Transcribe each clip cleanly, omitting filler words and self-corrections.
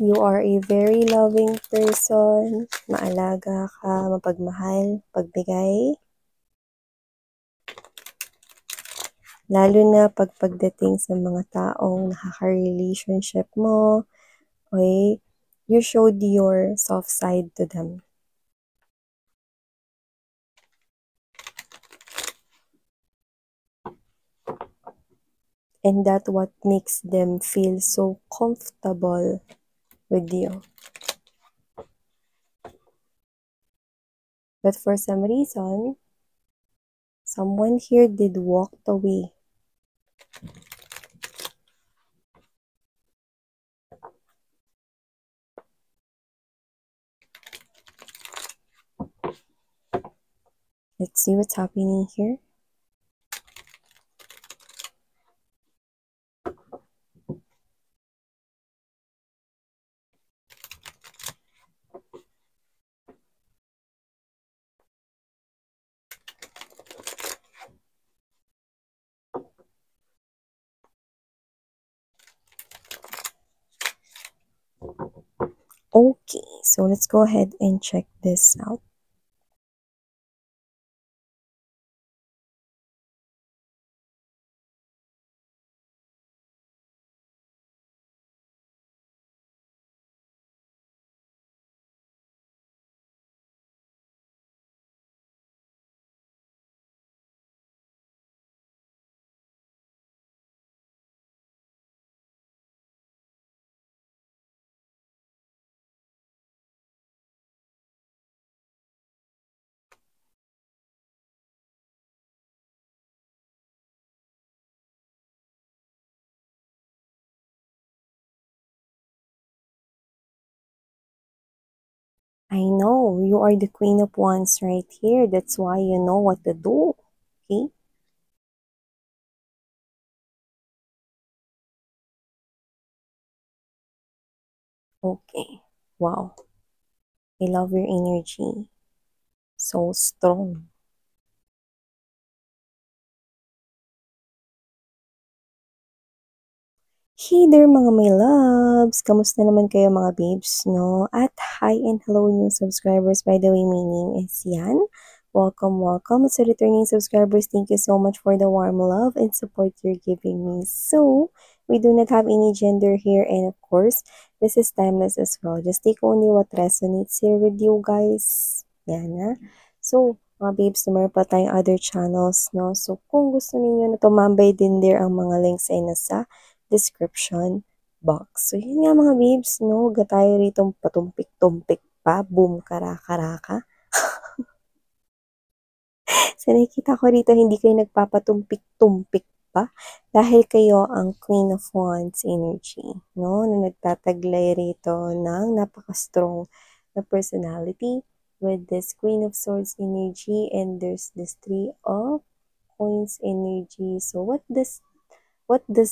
You are a very loving person. Maalaga ka, mapagmahal, pagbigay. Lalo na pagdating sa mga taong nakaka-relationship mo, okay, you showed your soft side to them. And that's what makes them feel so comfortable with you. But for some reason, someone here did walk away. Let's see what's happening here. Okay, so let's go ahead and check this out. I know, you are the Queen of Wands right here. That's why you know what to do. Okay? Okay. Wow. I love your energy. So strong. Hey there mga my loves! Kamusta naman kayo mga babes, no? At hi and hello new subscribers. By the way, my name is Yan. Welcome, welcome. Sa returning subscribers, thank you so much for the warm love and support you're giving me. So, we do not have any gender here, and of course, this is timeless as well. Just take only what resonates here with you guys. Yan na. So, mga babes, meron pa tayong other channels, no? So, kung gusto ninyo na tumambay din there ang mga links ay nasa description box. So, yun nga mga babes, no? Huwag tayo rito patumpik-tumpik pa. Boom, karaka-raka. So, nakikita ko rito, hindi kayo nagpapatumpik-tumpik pa dahil kayo ang Queen of Wands energy, no? Na nagtataglay rito ng napaka-strong na personality with this Queen of Swords energy and there's this Three of Coins energy. So, what does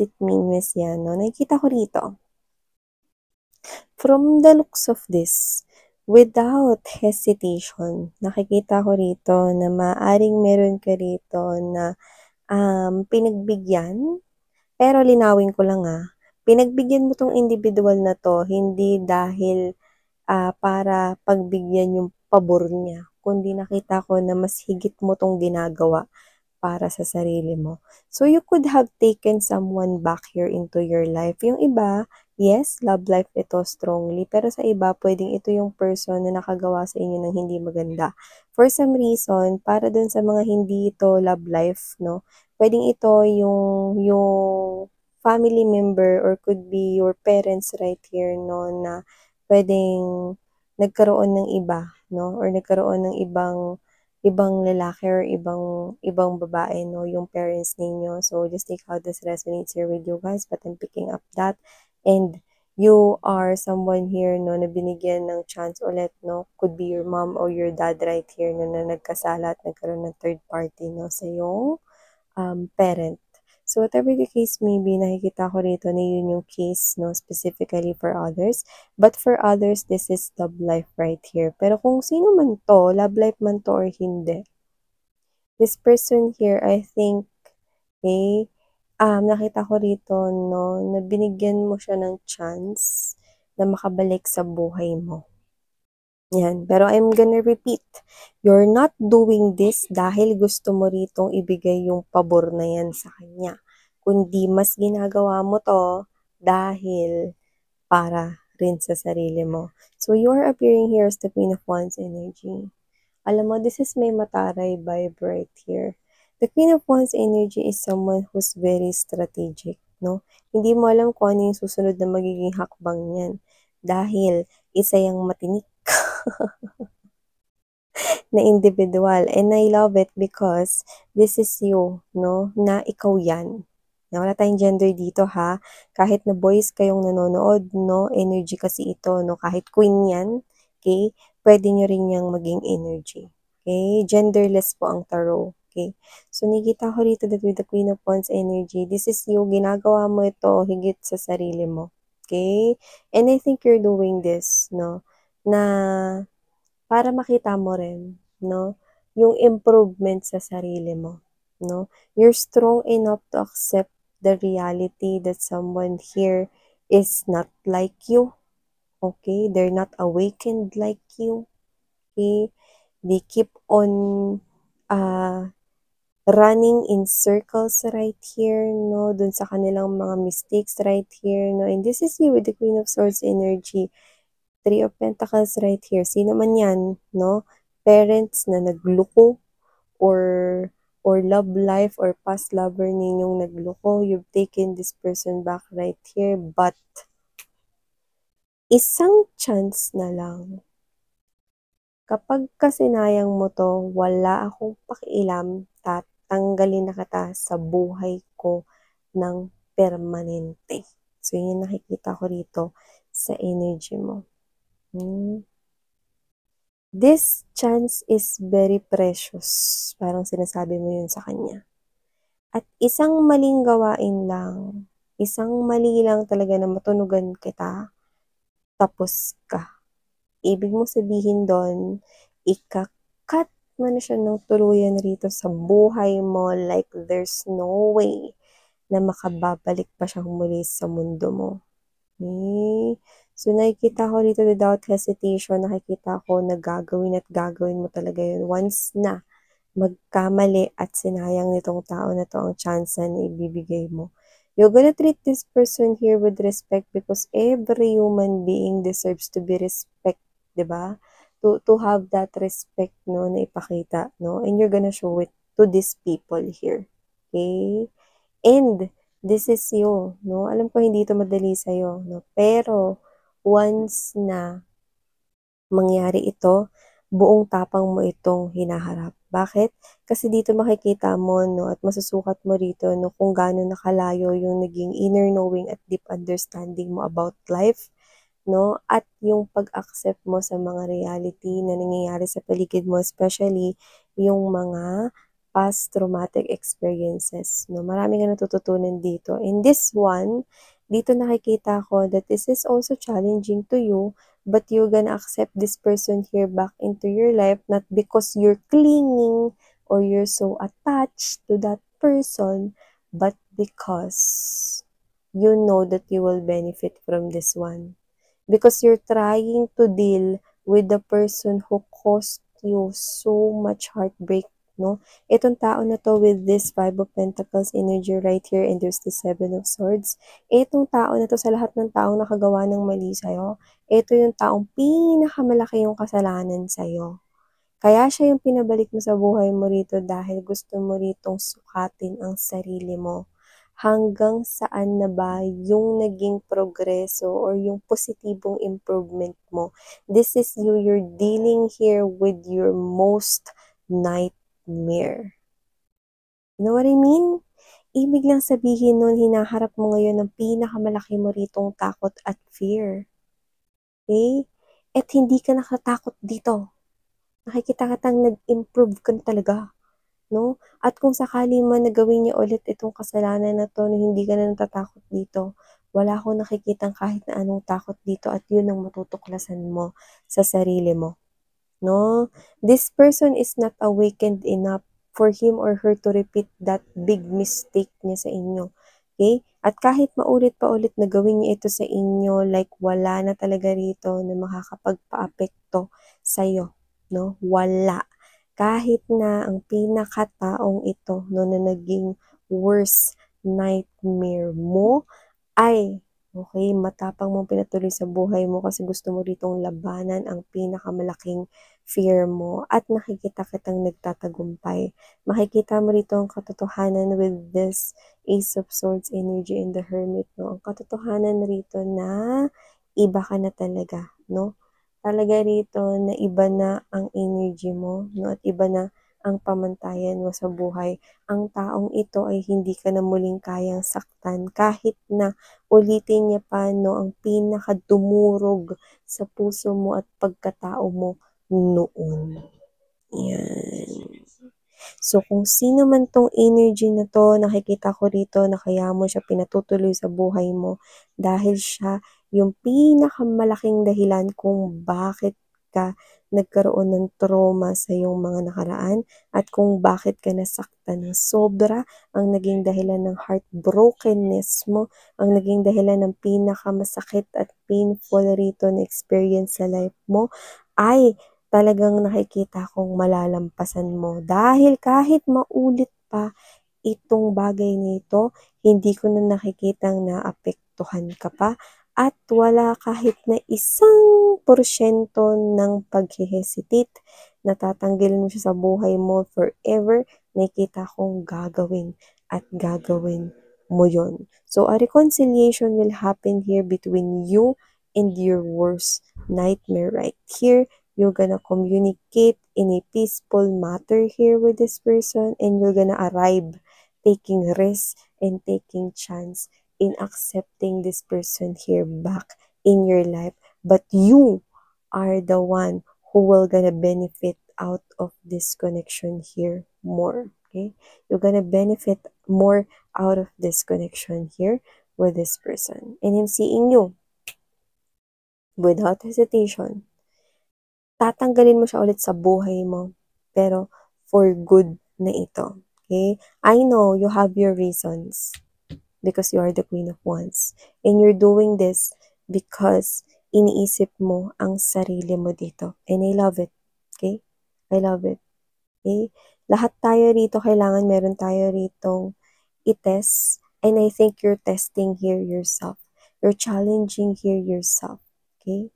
it mean, Miss Yano? Nakikita ko rito. From the looks of this, without hesitation, nakikita ko rito na maaring meron ka rito na pinagbigyan. Pero linawin ko lang pinagbigyan mo tong individual na to, hindi dahil para pagbigyan yung pabor niya, kundi nakita ko na mas higit mo tong ginagawa para sa sarili mo. So, you could have taken someone back here into your life. Yung iba, yes, love life ito strongly. Pero sa iba, pwedeng ito yung person na nakagawa sa inyo ng hindi maganda. For some reason, para dun sa mga hindi ito love life, no? Pwedeng ito yung family member or could be your parents right here, no? Na pwedeng nagkaroon ng iba, no? Or nagkaroon ng ibang lalaki or ibang babae, no, yung parents ninyo. So, just take how this resonates here with you guys, but I'm picking up that. And you are someone here, no, na binigyan ng chance ulit, no, could be your mom or your dad right here, no, na nagkasala at nagkaroon ng third party, no, sa yung parent. So, whatever the case may be, nakikita ko rito na yun yung case, no, specifically for others. But for others, this is love life right here. Pero kung sino man to, love life man to or hindi, this person here, I think, nakita ko rito, no, na binigyan mo siya ng chance na makabalik sa buhay mo. Yan. Pero I'm gonna repeat, you're not doing this dahil gusto mo ritong ibigay yung pabor na yan sa kanya. Kundi mas ginagawa mo to dahil para rin sa sarili mo. So you're appearing here as the Queen of Wands energy. Alam mo, this is may mataray vibe right here. The Queen of Wands energy is someone who's very strategic, no? Hindi mo alam kung ano yung susunod na magiging hakbang niyan. Dahil isa yung matinik na individual. And I love it because this is you, no? Na ikaw yan. Na wala tayong gender dito, ha? Kahit na boys kayong nanonood, no? Energy kasi ito, no? Kahit queen yan, okay? Pwede nyo rin yung maging energy. Okay? Genderless po ang tarot. Okay? So, nakikita ko rito that with the Queen of Wands energy, this is you, ginagawa mo ito higit sa sarili mo. Okay? And I think you're doing this, no? Na para makita mo rin, no? Yung improvement sa sarili mo, no? You're strong enough to accept the reality that someone here is not like you, okay? They're not awakened like you, okay? They keep on running in circles right here, no? Dun sa kanilang mga mistakes right here, no? And this is you with the Queen of Swords energy. Three of Pentacles right here. Sino man yan, no? Parents na nagloko or love life or past lover ninyong nagloko. You've taken this person back right here. But, isang chance na lang. Kapag kasinayang mo to, wala akong pakialam, tatanggalin na kita sa buhay ko ng permanente. So, yun yung nakikita ko rito sa energy mo. This chance is very precious. Parang sinasabi mo yun sa kanya. At isang maling gawain lang, isang mali lang talaga na matunugan kita, tapos ka. Ibig mo sabihin doon, ikakat mo na siya ng tuluyan rito sa buhay mo like there's no way na makababalik pa siyang muli sa mundo mo. Okay? So, nakikita ko dito without hesitation, nakikita ko na gagawin at gagawin mo talaga yun. Once na magkamali at sinayang nitong tao na to ang chance na ibibigay mo. You're gonna treat this person here with respect because every human being deserves to be respect, diba? To have that respect, no, na ipakita, no? And you're gonna show it to these people here. Okay? And, this is you, no? Alam ko hindi ito madali sa'yo, no? Pero, once na mangyari ito, buong tapang mo itong hinaharap. Bakit? Kasi dito makikita mo, no, at masusukat mo rito, no, kung gaano nakalayo yung naging inner knowing at deep understanding mo about life, no, at yung pag-accept mo sa mga reality na nangyayari sa paligid mo, especially yung mga past traumatic experiences, no. Marami ka natututunan dito. In this one, dito nakikita ko that this is also challenging to you, but you're gonna accept this person here back into your life, not because you're clinging or you're so attached to that person, but because you know that you will benefit from this one. Because you're trying to deal with the person who caused you so much heartbreak, no? Itong tao na to with this Five of Pentacles energy right here and there's the Seven of Swords. Itong tao na to sa lahat ng taong nakagawa ng mali sa'yo, ito yung taong pinakamalaki yung kasalanan sa'yo. Kaya siya yung pinabalik mo sa buhay mo rito dahil gusto mo ritong sukatin ang sarili mo. Hanggang saan na ba yung naging progreso or yung positibong improvement mo. This is you, you're dealing here with your most nightmare. You know what I mean? Ibig lang sabihin nun, hinaharap mo ngayon ng pinakamalaki mo ritong takot at fear. Okay? At hindi ka nakatakot dito. Nakikita kitang nag-improve ka talaga, no? At kung sakali man na gawin niya ulit itong kasalanan na to na hindi ka na natatakot dito, wala akong nakikitang kahit na anong takot dito at yun ang matutuklasan mo sa sarili mo, no? This person is not awakened enough for him or her to repeat that big mistake niya sa inyo. Okay? At kahit maulit pa ulit na gawin niyo ito sa inyo, like wala na talaga rito na makakapagpaapekto sa'yo, no? Wala. Kahit na ang pinakataong ito, no, na naging worst nightmare mo ay, okay, matapang mong pinatuloy sa buhay mo kasi gusto mo ritong labanan ang pinakamalaking fear mo at nakikita kitang nagtatagumpay. Makikita mo rito ang katotohanan with this Ace of Swords energy in the Hermit, no? Ang katotohanan rito na iba ka na talaga, no? Talaga rito na iba na ang energy mo, no? At iba na ang pamantayan mo sa buhay. Ang taong ito ay hindi ka na muling kayang saktan kahit na ulitin niya pa, no, ang pinakadumurog sa puso mo at pagkatao mo noon. Yan. So, kung sino man tong energy na to, nakikita ko rito na kaya mo siya pinatutuloy sa buhay mo dahil siya yung pinakamalaking dahilan kung bakit ka nagkaroon ng trauma sa iyong mga nakaraan at kung bakit ka nasaktan ng sobra, ang naging dahilan ng heartbrokenness mo, ang naging dahilan ng pinakamasakit at painful rito na experience sa life mo ay talagang nakikita kong malalampasan mo. Dahil kahit maulit pa itong bagay nito, hindi ko na nakikitang naapektuhan ka pa at wala kahit na 1% ng pag-hesitate. Natatanggalin mo siya sa buhay mo forever. Nakikita kong gagawin at gagawin mo yon. So, a reconciliation will happen here between you and your worst nightmare right here. You're gonna communicate in a peaceful matter here with this person and you're gonna arrive taking risks and taking chance in accepting this person here back in your life. But you are the one who will gonna benefit out of this connection here more. Okay? You're gonna benefit more out of this connection here with this person. And I'm seeing you without hesitation. Tatanggalin mo siya ulit sa buhay mo, pero for good na ito. Okay? I know you have your reasons because you are the Queen of Wands. And you're doing this because iniisip mo ang sarili mo dito. And I love it. Okay? I love it. Okay? Lahat tayo rito, kailangan meron tayo ritong itest. And I think you're testing here yourself. You're challenging here yourself. Okay?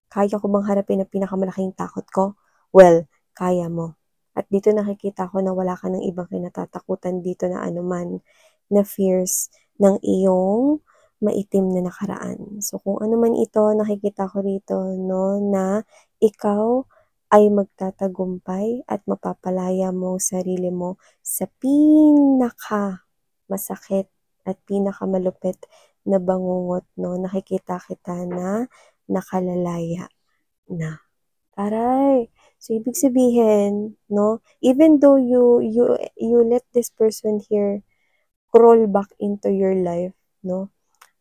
Kaya ko bang harapin ang pinakamalaking takot ko? Well, kaya mo. At dito nakikita ko na wala ka ng ibang kinatatakutan dito na anuman na fears ng iyong maitim na nakaraan. So, kung ano man ito, nakikita ko rito, no, na ikaw ay magtatagumpay at mapapalaya mo ang sarili mo sa pinaka masakit at pinakamalupit na bangungot, no. Nakikita kita na nakalalaya na. Taray! So, ibig sabihin, no, even though you let this person here crawl back into your life, no,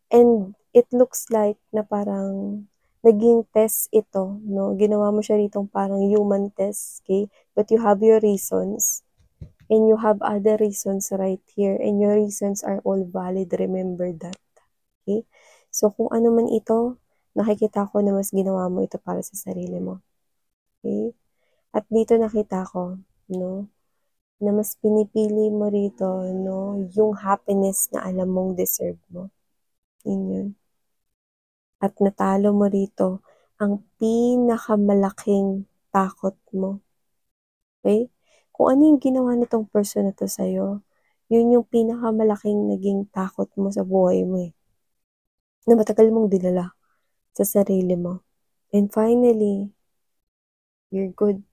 and it looks like na parang naging test ito, no, ginawa mo siya ritong parang human test, okay, but you have your reasons, and you have other reasons right here, and your reasons are all valid, remember that, okay? So, kung ano man ito, nakikita ko na mas ginawa mo ito para sa sarili mo. Okay? At dito nakita ko, no, na mas pinipili mo rito, no, yung happiness na alam mong deserve mo. Yun. At natalo mo rito ang pinakamalaking takot mo. Okay? Kung ano yung ginawa nitong person na to sa'yo, yun yung pinakamalaking naging takot mo sa buhay mo eh. Na matagal mong dinala sa sarili mo. And finally, you're good.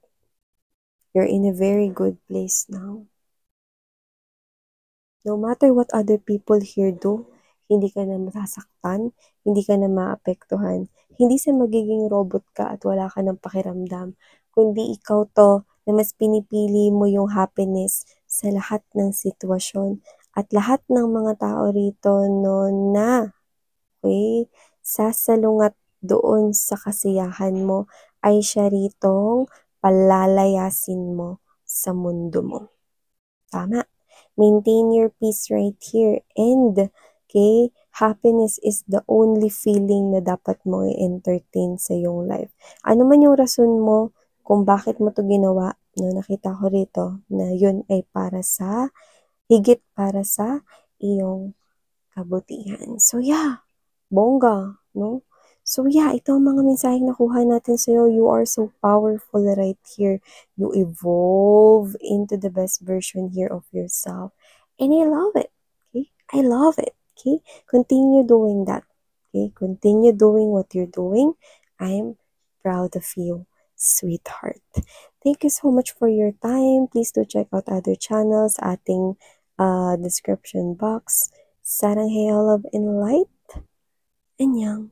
You're in a very good place now. No matter what other people here do, hindi ka na masasaktan, hindi ka na maapektuhan. Hindi sa magiging robot ka at wala ka ng pakiramdam, kundi ikaw to na mas pinipili mo yung happiness sa lahat ng sitwasyon at lahat ng mga tao rito no na, okay, sasalungat doon sa kasiyahan mo ay siya ritong palalayasin mo sa mundo mo. Tama. Maintain your peace right here and Okay? Happiness is the only feeling na dapat mo i-entertain sa iyong life. Ano man yung rason mo kung bakit mo to ginawa, no, nakita ko rito na yun ay higit para sa iyong kabutihan. So yeah, bongga, no? So yeah, ito ang mga mensaheng nakuha natin sa'yo. You are so powerful right here. You evolve into the best version here of yourself. And I love it. Okay? I love it. Okay? Continue doing that. Okay? Continue doing what you're doing. I'm proud of you, sweetheart. Thank you so much for your time. Please do check out other channels ating description box. Sarang Hey Love and Light. Annyeong.